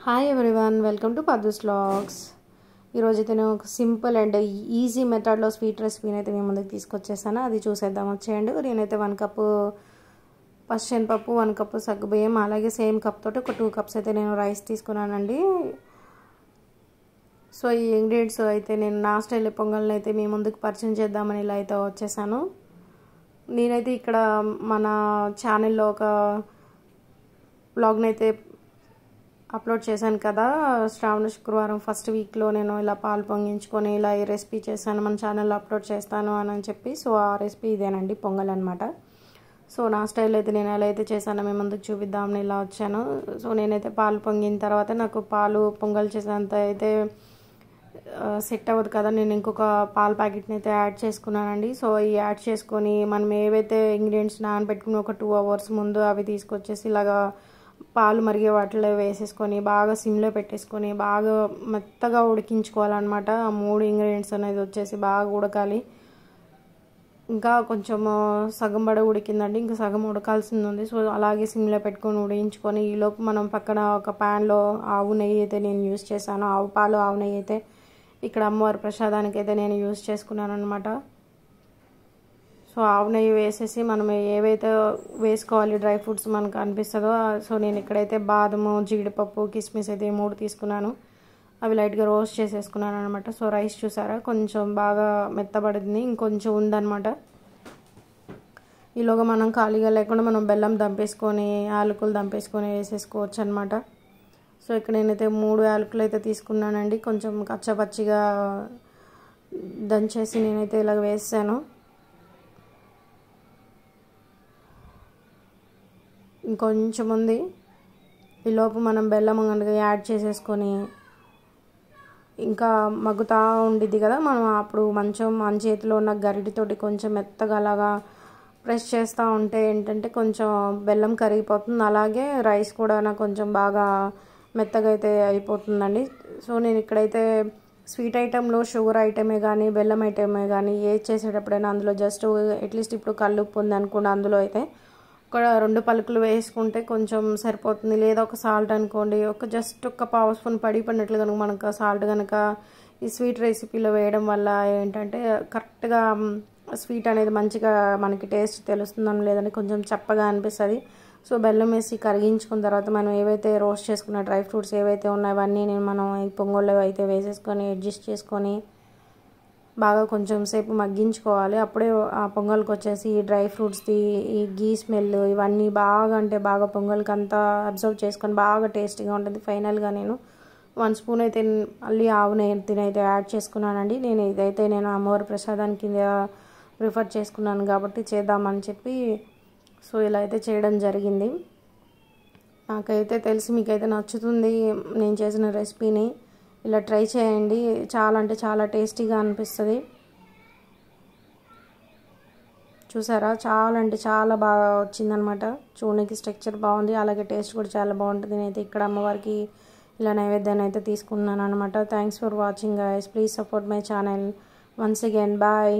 Hi everyone, welcome to పద్దుస్ vlogs. ఈరోజు అయితే నేను ఒక సింపుల్ అండ్ ఈజీ మెథడ్లో స్వీట్ రెసిపీని అయితే మేము ముందుకు తీసుకొచ్చేసాను. అది చూసేద్దాం వచ్చేయండి. నేనైతే 1 కప్పు పచ్చెనపప్పు, 1 కప్పు సగ్గుబియ్యం, అలాగే సేమ్ కప్ తోటి ఒక 2 కప్స్ అయితే నేను రైస్ తీసుకున్నానండి. సో ఈ ఇంగ్రీడియంట్స్ అయితే నేను నా స్టైల్ పొంగల్ని అయితే మీ ముందుకు పరిచయం చేద్దామని ఇలా అయితే వచ్చేసాను. నేనైతే ఇక్కడ మన ఛానల్లో ఒక వ్లాగ్ని అయితే అప్లోడ్ చేశాను కదా, శ్రావణ శుక్రవారం ఫస్ట్ వీక్లో నేను ఇలా పాలు పొంగించుకొని ఇలా ఈ రెసిపీ చేశాను, మన ఛానల్లో అప్లోడ్ చేస్తాను అని చెప్పి. సో ఆ రెసిపీ ఇదేనండి, పొంగల్ అనమాట. సో నా స్టైల్ అయితే నేను ఎలా అయితే చేశానో మేము ముందుకు చూపిద్దామని ఇలా వచ్చాను. సో నేనైతే పాలు పొంగిన తర్వాత నాకు పాలు పొంగల్ చేసేంత అయితే సెట్ అవ్వదు కదా, నేను ఇంకొక పాల ప్యాకెట్ని అయితే యాడ్ చేసుకున్నానండి. సో ఈ యాడ్ చేసుకొని మనం ఏవైతే ఇంగ్రీడియంట్స్ నానబెట్టుకుని ఒక 2 అవర్స్ ముందు అవి తీసుకొచ్చేసి ఇలాగా పాలు మరిగే వాటిలో వేసేసుకొని బాగా సిమ్లో పెట్టేసుకొని బాగా మెత్తగా ఉడికించుకోవాలన్నమాట. ఆ 3 ఇంగ్రీడియంట్స్ అనేది వచ్చేసి బాగా ఉడకాలి. ఇంకా కొంచెం సగం బడ ఉడికిందండి, ఇంకా సగం ఉడకాల్సింది ఉంది. సో అలాగే సిమ్లో పెట్టుకొని ఉడికించుకొని ఈలోపు మనం పక్కన ఒక ప్యాన్లో ఆవు నెయ్యి అయితే నేను యూజ్ చేశాను. ఆవు పాలు ఆవు నెయ్యి అయితే ఇక్కడ అమ్మవారి ప్రసాదానికి అయితే నేను యూజ్ చేసుకున్నాను అనమాట. సో ఆవు నెయ్యి వేసేసి మనం ఏవైతే వేసుకోవాలి డ్రై ఫ్రూట్స్ మనకు అనిపిస్తుందో, సో నేను ఇక్కడైతే బాదము, జీడిపప్పు, కిస్మిస్ అయితే 3 తీసుకున్నాను. అవి లైట్గా రోస్ట్ చేసేసుకున్నాను అనమాట. సో రైస్ చూసారా కొంచెం బాగా మెత్తబడింది, ఇంకొంచెం ఉందన్నమాట. ఈలోగా మనం ఖాళీగా లేకుండా మనం బెల్లం దంపేసుకొని యాలకులు దంపేసుకొని వేసేసుకోవచ్చు అనమాట. సో ఇక్కడ నేనైతే 3 యాలకులు అయితే తీసుకున్నానండి. కొంచెం కచ్చపచ్చిగా దంచేసి నేనైతే ఇలాగ వేసాను. ఇంకొంచెం ఉంది. ఈలోపు మనం బెల్లం కనుక యాడ్ చేసేసుకొని ఇంకా మగ్గుతా ఉండిద్ది కదా, మనం అప్పుడు మన చేతిలో ఉన్న గరిటితోటి కొంచెం మెత్తగా అలాగా ప్రెస్ చేస్తూ ఉంటే ఏంటంటే కొంచెం బెల్లం కరిగిపోతుంది, అలాగే రైస్ కూడా నాకు కొంచెం బాగా మెత్తగా అయితే అయిపోతుందండి. సో నేను ఇక్కడైతే స్వీట్ ఐటెంలో షుగర్ ఐటమే కానీ బెల్లం ఐటమే కానీ ఏది చేసేటప్పుడైనా అందులో జస్ట్ అట్లీస్ట్ ఇప్పుడు కల్లుప్పు ఉంది అనుకోండి, అందులో అయితే ఒక 2 పలుకులు వేసుకుంటే కొంచెం సరిపోతుంది. లేదా ఒక సాల్ట్ అనుకోండి, జస్ట్ ఒక పావు స్పూన్ పడినట్లు కనుక మనకు సాల్ట్ కనుక ఈ స్వీట్ రెసిపీలో వేయడం వల్ల ఏంటంటే కరెక్ట్గా స్వీట్ అనేది మంచిగా మనకి టేస్ట్ తెలుస్తుందని, లేదని కొంచెం చప్పగా అనిపిస్తుంది. సో బెల్లం వేసి కరిగించుకున్న తర్వాత మనం ఏవైతే రోస్ట్ చేసుకున్న డ్రై ఫ్రూట్స్ ఏవైతే ఉన్నాయో అవన్నీ మనం ఈ పొంగల్లో అయితే వేసేసుకొని అడ్జస్ట్ చేసుకొని బాగా కొంచెం సేపు మగ్గించుకోవాలి. అప్పుడే ఆ పొంగల్కి వచ్చేసి ఈ డ్రై ఫ్రూట్స్ది ఈ గీ స్మెల్ ఇవన్నీ బాగా అంటే బాగా పొంగల్కి అంతా అబ్జర్వ్ చేసుకొని బాగా టేస్టీగా ఉంటుంది. ఫైనల్గా నేను 1 స్పూన్ అయితే మళ్ళీ ఆవు నెయ్యి అయితే యాడ్ చేసుకున్నానండి. ఇదైతే నేను అమ్మవారి ప్రసాదానికి ప్రిఫర్ చేసుకున్నాను కాబట్టి చేద్దామని చెప్పి సో ఇలా అయితే చేయడం జరిగింది. నాకైతే తెలిసి మీకైతే నచ్చుతుంది నేను చేసిన రెసిపీని, ఇలా ట్రై చేయండి. చాలా అంటే చాలా టేస్టీగా అనిపిస్తుంది. చూసారా చాలా అంటే చాలా బాగా వచ్చిందనమాట. చూడడానికి స్ట్రక్చర్ బాగుంది, అలాగే టేస్ట్ కూడా చాలా బాగుంటుంది. నేనైతే ఇక్కడ అమ్మవారికి ఇలా నైవేద్యాన్ని అయితే తీసుకున్నాను అనమాట. Thanks for watching guys. Please support my channel. Once again bye.